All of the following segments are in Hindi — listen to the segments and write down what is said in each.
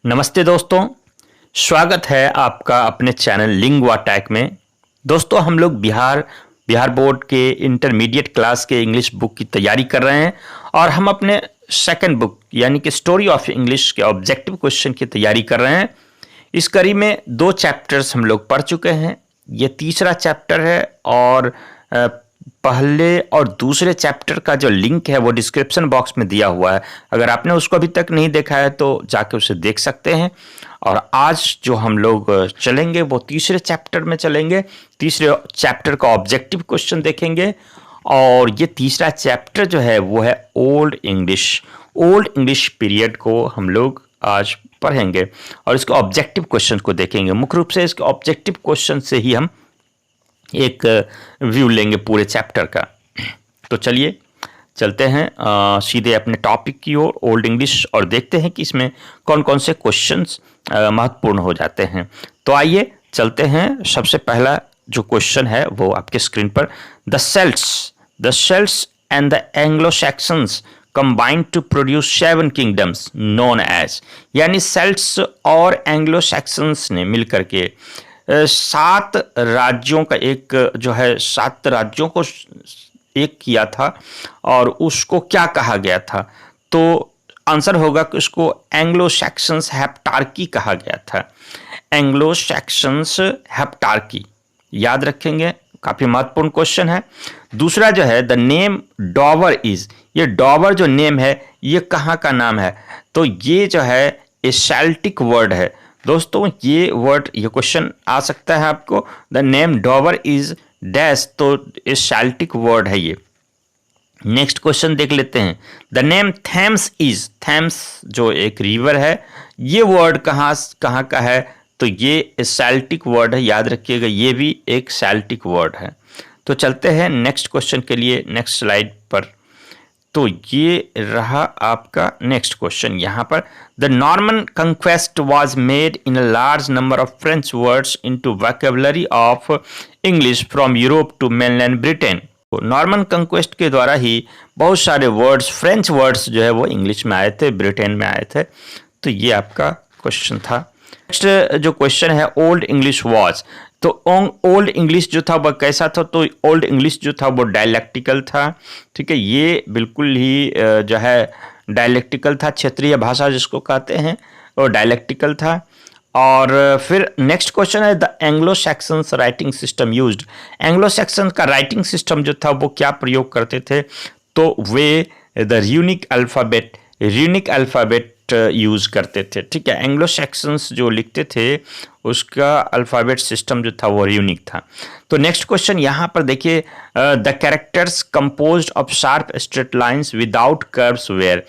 नमस्ते दोस्तों, स्वागत है आपका अपने चैनल लिंग्वा टैक में। दोस्तों, हम लोग बिहार बोर्ड के इंटरमीडिएट क्लास के इंग्लिश बुक की तैयारी कर रहे हैं और हम अपने सेकंड बुक यानी कि स्टोरी ऑफ इंग्लिश के ऑब्जेक्टिव क्वेश्चन की तैयारी कर रहे हैं। इस कड़ी में 2 चैप्टर्स हम लोग पढ़ चुके हैं। ये तीसरा चैप्टर है और पहले और दूसरे चैप्टर का जो लिंक है वो डिस्क्रिप्शन बॉक्स में दिया हुआ है। अगर आपने उसको अभी तक नहीं देखा है तो जाके उसे देख सकते हैं। और आज जो हम लोग चलेंगे वो तीसरे चैप्टर में चलेंगे। तीसरे चैप्टर का ऑब्जेक्टिव क्वेश्चन देखेंगे और ये तीसरा चैप्टर जो है वो है ओल्ड इंग्लिश पीरियड को हम लोग आज पढ़ेंगे और इसके ऑब्जेक्टिव क्वेश्चन को देखेंगे। मुख्य रूप से इसके ऑब्जेक्टिव क्वेश्चन से ही हम एक व्यू लेंगे पूरे चैप्टर का। तो चलिए चलते हैं सीधे अपने टॉपिक की ओर, ओल्ड इंग्लिश, और देखते हैं कि इसमें कौन कौन से क्वेश्चंस महत्वपूर्ण हो जाते हैं। तो आइए चलते हैं। सबसे पहला जो क्वेश्चन है वो आपके स्क्रीन पर, the Celts and the Anglo Saxons combined to produce 7 kingdoms known as, यानी सेल्ट्स और एंग्लो सैक्सन्स ने मिलकर के 7 राज्यों का एक जो है 7 राज्यों को एक किया था और उसको क्या कहा गया था? तो आंसर होगा कि उसको एंग्लो सैक्सन्स हेप्टार्की कहा गया था। एंग्लो सैक्सन्स हेप्टार्की याद रखेंगे, काफी महत्वपूर्ण क्वेश्चन है। दूसरा जो है द नेम डॉवर इज, ये डॉवर जो नेम है ये कहाँ का नाम है? तो ये जो है ए सेल्टिक वर्ड है। दोस्तों ये वर्ड, ये क्वेश्चन आ सकता है आपको, द नेम डॉवर इज डैश, तो ए सेल्टिक वर्ड है ये। नेक्स्ट क्वेश्चन देख लेते हैं, the name Thames is, Thames जो एक रिवर है, ये वर्ड कहाँ का है? तो ये सेल्टिक वर्ड है, याद रखिएगा, ये भी एक सेल्टिक वर्ड है। तो चलते हैं नेक्स्ट क्वेश्चन के लिए, नेक्स्ट स्लाइड पर। तो ये रहा आपका नेक्स्ट क्वेश्चन यहाँ पर, the Norman conquest was made in a large number of French words into vocabulary of English from Europe to mainland Britain. Norman conquest के द्वारा ही बहुत सारे वर्ड्स, फ्रेंच वर्ड्स जो है वो इंग्लिश में आए थे, ब्रिटेन में आए थे। तो ये आपका क्वेश्चन था। नेक्स्ट जो क्वेश्चन है, ओल्ड इंग्लिश वॉज, तो ओल्ड इंग्लिश जो था वह कैसा था? तो ओल्ड इंग्लिश जो था वो डायलेक्टिकल था। ठीक है, ये बिल्कुल ही जो है डायलेक्टिकल था, क्षेत्रीय भाषा जिसको कहते हैं वो डायलेक्टिकल था। और फिर नेक्स्ट क्वेश्चन है, the Anglo Saxons writing system used, Anglo Saxon का राइटिंग सिस्टम जो था वो क्या प्रयोग करते थे? तो way the unique alphabet use करते थे। ठीक है, एंग्लो सैक्सन्स जो लिखते थे उसका अल्फ़ाबेट सिस्टम जो था वो यूनिक था। तो नेक्स्ट क्वेश्चन यहाँ पर देखिए, the characters composed of sharp straight lines without curves where,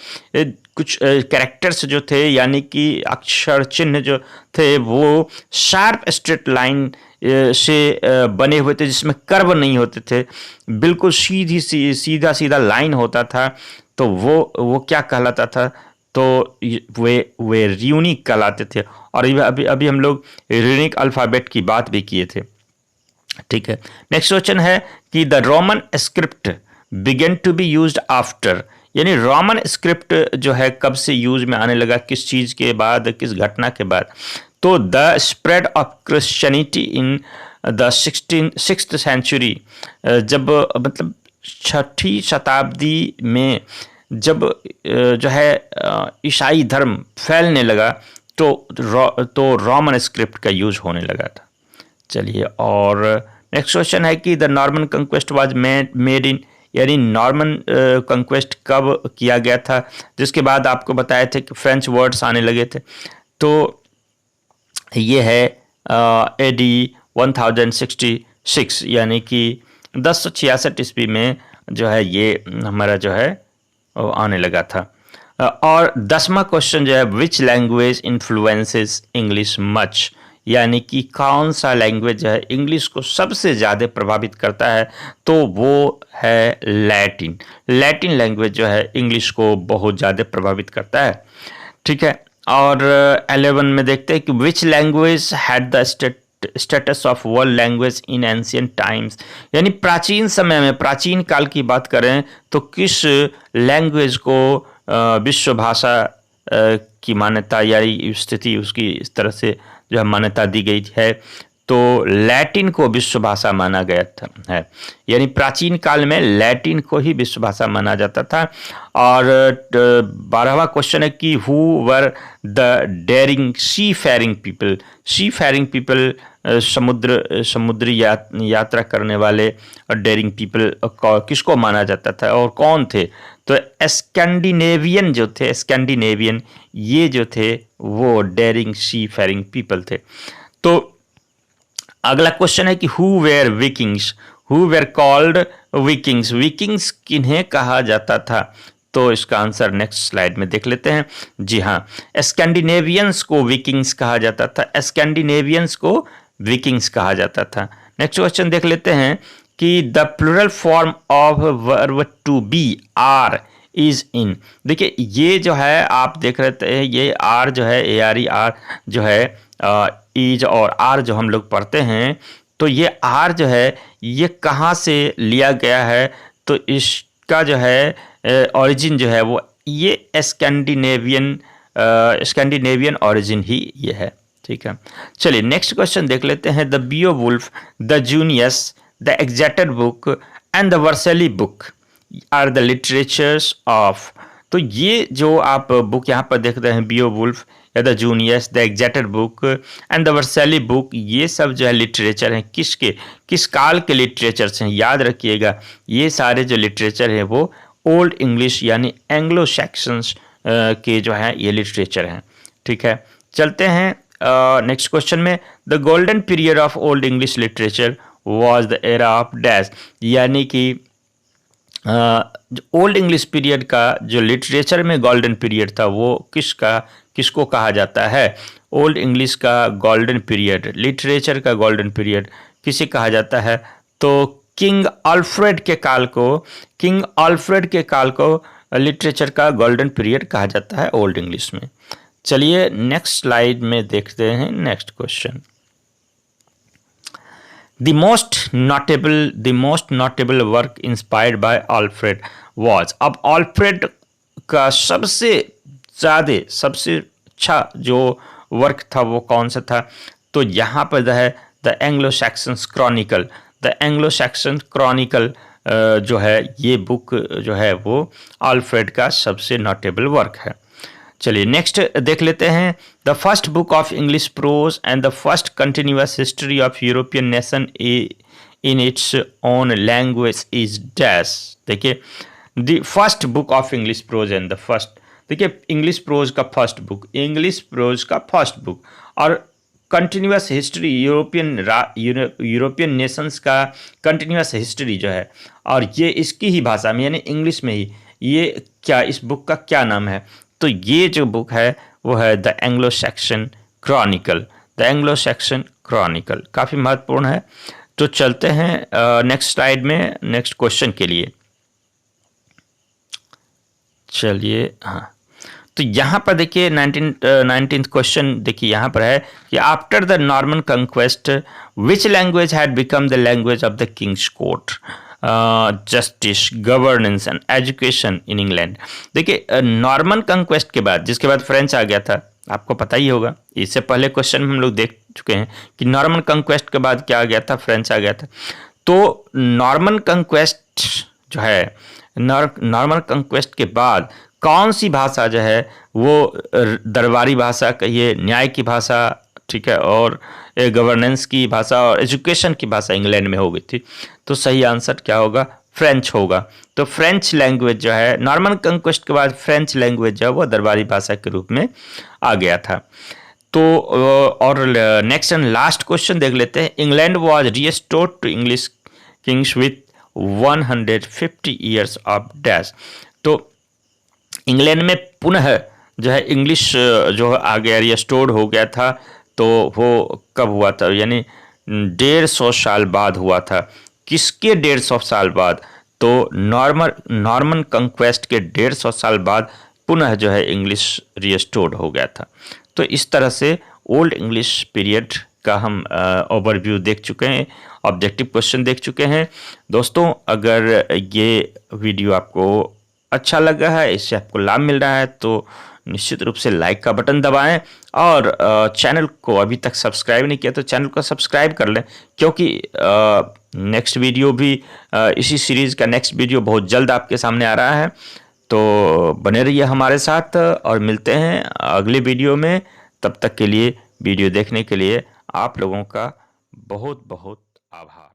कुछ कैरेक्टर्स जो थे यानी कि अक्षर चिन्ह जो थे वो शार्प स्ट्रेट लाइन से बने हुए थे, जिसमें कर्व नहीं होते थे, बिल्कुल सीधा लाइन होता था। तो वो क्या कहलाता था? तो वे यूनिक कहलाते थे। और अभी हम लोग यूनिक अल्फ़ाबेट की बात भी किए थे। ठीक है, नेक्स्ट क्वेश्चन है कि the Roman script began to be used after, यानी रोमन स्क्रिप्ट जो है कब से यूज में आने लगा, किस चीज़ के बाद, किस घटना के बाद? तो the spread of Christianity in the 6th century, जब मतलब 6ठी शताब्दी में जब जो है ईसाई धर्म फैलने लगा तो रोमन स्क्रिप्ट का यूज होने लगा था। चलिए, और नेक्स्ट क्वेश्चन है कि the Norman conquest was made इन, यानी नॉर्मन कंक्वेस्ट कब किया गया था? जिसके बाद आपको बताए थे कि फ्रेंच वर्ड्स आने लगे थे। तो ये है AD 1066, यानी कि 1066 ईस्वी में जो है ये हमारा जो है आने लगा था। और 10वां क्वेश्चन जो है, which language influences English much, यानी कि कौन सा लैंग्वेज जो है इंग्लिश को सबसे ज़्यादा प्रभावित करता है? तो वो है लैटिन लैंग्वेज जो है इंग्लिश को बहुत ज़्यादा प्रभावित करता है। ठीक है, और 11 में देखते हैं कि which language had the status of world language in ancient times, यानी प्राचीन समय में, प्राचीन काल की बात करें तो किस लैंग्वेज को विश्व भाषा की मान्यता या स्थिति उसकी इस तरह से जो है मान्यता दी गई है, तो लैटिन को विश्व भाषा माना गया था है, यानी प्राचीन काल में लैटिन को ही विश्व भाषा माना जाता था। और 12वां क्वेश्चन है कि who were the daring seafaring people. Seafaring people समुद्री यात्रा करने वाले और डेयरिंग पीपल किसको माना जाता था और कौन थे? तो स्कैंडिनेवियन जो थे, स्कैंडिनेवियन ये जो थे वो डेयरिंग सी फेयरिंग पीपल थे। तो अगला क्वेश्चन है कि who were Vikings, who were called Vikings, Vikings किन्हें कहा जाता था? तो इसका आंसर नेक्स्ट स्लाइड में देख लेते हैं। जी हाँ, स्कैंडिनेवियंस को विकिंग्स कहा जाता था, स्कैंडिनेवियंस को विकिंग्स कहा जाता था। नेक्स्ट क्वेश्चन देख लेते हैं कि the plural form of verb to be are is in. देखिए ये जो है आप देख रहे हैं, ये आर जो है ए आर ई आर जो है इज और आर जो हम लोग पढ़ते हैं, तो ये आर जो है ये कहाँ से लिया गया है? तो इसका जो है ओरिजिन जो है वो ये स्कैंडिनेवियन ओरिजिन ही ये है। ठीक है, चलिए नेक्स्ट क्वेश्चन देख लेते हैं। The Beowulf, the Junius, the exacted book and the Vercelli book are the literatures of. तो ये जो आप बुक यहाँ पर देख रहे हैं, बियोवुल्फ या the Junius, the exacted book and the Vercelli book, ये सब जो है लिटरेचर हैं किसके, किस काल के लिटरेचर्स हैं? याद रखिएगा ये सारे जो लिटरेचर हैं वो ओल्ड इंग्लिश यानी एंग्लो सैक्सन्स के जो हैं ये लिटरेचर हैं। ठीक है, चलते हैं नेक्स्ट क्वेश्चन में। The golden period of old English literature was the era of dash, यानी कि ओल्ड इंग्लिश पीरियड का जो लिटरेचर में गोल्डन पीरियड था वो किसको कहा जाता है? ओल्ड इंग्लिश का गोल्डन पीरियड, लिटरेचर का गोल्डन पीरियड किसे कहा जाता है? तो किंग अल्फ्रेड के काल को लिटरेचर का गोल्डन पीरियड कहा जाता है ओल्ड इंग्लिश में। चलिए नेक्स्ट स्लाइड में देखते हैं next question. The most notable work inspired by Alfred was। अब ऑल्फ्रेड का सबसे अच्छा जो वर्क था वो कौन सा था? तो यहाँ पर है the Anglo Saxons Chronicle. The Anglo Saxon Chronicle जो है ये बुक जो है वो ऑल्फ्रेड का सबसे नोटेबल वर्क है। चलिए नेक्स्ट देख लेते हैं। The first book of English prose and the first continuous history of European nation in its own language is dash. देखिए the first book of English prose and the first, देखिए इंग्लिश प्रोज का फर्स्ट बुक, इंग्लिश प्रोज का फर्स्ट बुक, और कंटिन्यूअस हिस्ट्री यूरोपियन नेशंस का कंटिन्यूअस हिस्ट्री जो है, और ये इसकी ही भाषा में यानी इंग्लिश में ही, ये क्या इस बुक का क्या नाम है? तो ये जो बुक है वो है the Anglo Saxon Chronicle. The Anglo Saxon Chronicle काफ़ी महत्वपूर्ण है। तो चलते हैं नेक्स्ट स्लाइड में नेक्स्ट क्वेश्चन के लिए। चलिए हाँ, तो यहाँ पर देखिए 19th क्वेश्चन देखिए यहाँ पर है कि after the Norman conquest which language had become the language of the Kings court, justice, governance and education in England. देखिए नॉर्मन कंक्वेस्ट के बाद, जिसके बाद फ्रेंच आ गया था, आपको पता ही होगा, इससे पहले क्वेश्चन में हम लोग देख चुके हैं कि नॉर्मन कंक्वेस्ट के बाद क्या आ गया था? फ्रेंच आ गया था। तो नॉर्मन कंक्वेस्ट जो है, नॉर्मन कंक्वेस्ट के बाद कौन सी भाषा जो है वो दरबारी भाषा कहिए, न्याय की भाषा, ठीक है, और गवर्नेंस की भाषा और एजुकेशन की भाषा इंग्लैंड में हो गई थी। तो सही आंसर क्या होगा? फ्रेंच होगा। तो फ्रेंच लैंग्वेज जो है नॉर्मन कंक्वेस्ट के बाद फ्रेंच लैंग्वेज जो है वो दरबारी भाषा के रूप में आ गया था। तो और नेक्स्ट एंड लास्ट क्वेश्चन देख लेते हैं। England was restored to English kings with 150 years of dash. तो इंग्लैंड में पुनः जो है इंग्लिश जो आ गया, रिस्टोर्ड हो गया था। तो वो कब हुआ था? यानी 150 साल बाद हुआ था। किसके 150 साल बाद? तो नॉर्मन कंक्वेस्ट के 150 साल बाद पुनः जो है इंग्लिश रिस्टोर्ड हो गया था। तो इस तरह से ओल्ड इंग्लिश पीरियड का हम ओवरव्यू देख चुके हैं, ऑब्जेक्टिव क्वेश्चन देख चुके हैं। दोस्तों अगर ये वीडियो आपको अच्छा लगा है, इससे आपको लाभ मिल रहा है, तो निश्चित रूप से लाइक का बटन दबाएं और चैनल को अभी तक सब्सक्राइब नहीं किया तो चैनल को सब्सक्राइब कर लें, क्योंकि नेक्स्ट वीडियो भी इसी सीरीज़ का नेक्स्ट वीडियो बहुत जल्द आपके सामने आ रहा है। तो बने रहिए हमारे साथ और मिलते हैं अगले वीडियो में। तब तक के लिए वीडियो देखने के लिए आप लोगों का बहुत बहुत आभार।